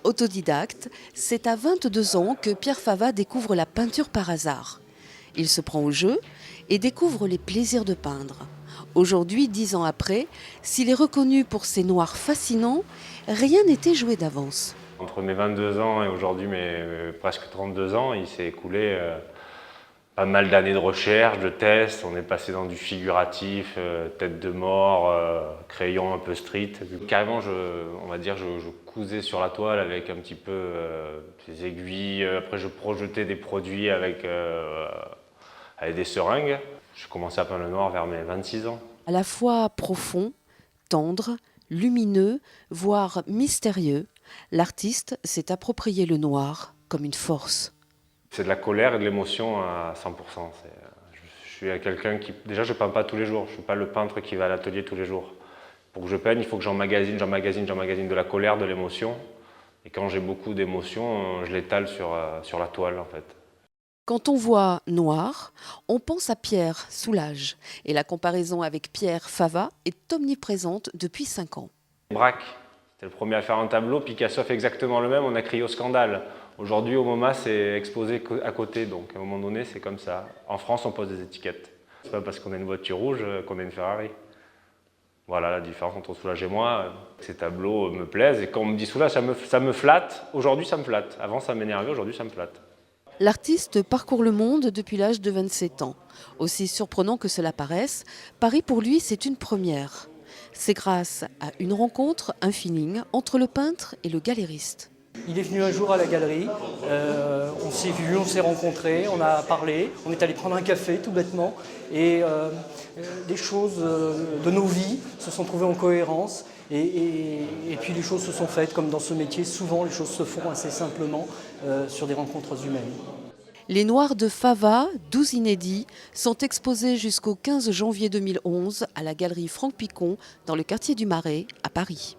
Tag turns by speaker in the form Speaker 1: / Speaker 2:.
Speaker 1: Autodidacte, c'est à 22 ans que Pierre Fava découvre la peinture par hasard. Il se prend au jeu et découvre les plaisirs de peindre. Aujourd'hui, 10 ans après, s'il est reconnu pour ses noirs fascinants, rien n'était joué d'avance.
Speaker 2: Entre mes 22 ans et aujourd'hui mes presque 32 ans, il s'est écoulé pas mal d'années de recherche, de tests. On est passé dans du figuratif, tête de mort, crayon un peu street. Carrément, on va dire, je cousais sur la toile avec un petit peu des aiguilles. Après, je projetais des produits avec des seringues. Je commençais à peindre le noir vers mes 26 ans.
Speaker 1: À la fois profond, tendre, lumineux, voire mystérieux, l'artiste s'est approprié le noir comme une force.
Speaker 2: C'est de la colère et de l'émotion à 100%. Je suis quelqu'un qui... Déjà, je ne peins pas tous les jours. Je ne suis pas le peintre qui va à l'atelier tous les jours. Pour que je peigne, il faut que j'emmagasine de la colère, de l'émotion. Et quand j'ai beaucoup d'émotions, je l'étale sur la toile, en fait.
Speaker 1: Quand on voit noir, on pense à Pierre Soulages. Et la comparaison avec Pierre Fava est omniprésente depuis 5 ans.
Speaker 2: Braque, c'était le premier à faire un tableau. Picasso fait exactement le même, on a crié au scandale. Aujourd'hui, au MoMA, c'est exposé à côté, donc à un moment donné, c'est comme ça. En France, on pose des étiquettes. C'est pas parce qu'on a une voiture rouge qu'on a une Ferrari. Voilà la différence entre Soulages et moi. Ces tableaux me plaisent et quand on me dit Soulages, ça me flatte. Aujourd'hui, ça me flatte. Avant, ça m'énervait, aujourd'hui, ça me flatte.
Speaker 1: L'artiste parcourt le monde depuis l'âge de 27 ans. Aussi surprenant que cela paraisse, Paris pour lui, c'est une première. C'est grâce à une rencontre, un feeling entre le peintre et le galériste.
Speaker 3: Il est venu un jour à la galerie, on s'est vu, on s'est rencontrés, on a parlé, on est allé prendre un café tout bêtement et des choses de nos vies se sont trouvées en cohérence et puis les choses se sont faites comme dans ce métier, souvent les choses se font assez simplement sur des rencontres humaines.
Speaker 1: Les Noirs de Fava, 12 inédits, sont exposés jusqu'au 15 janvier 2011 à la galerie Franck Picon dans le quartier du Marais à Paris.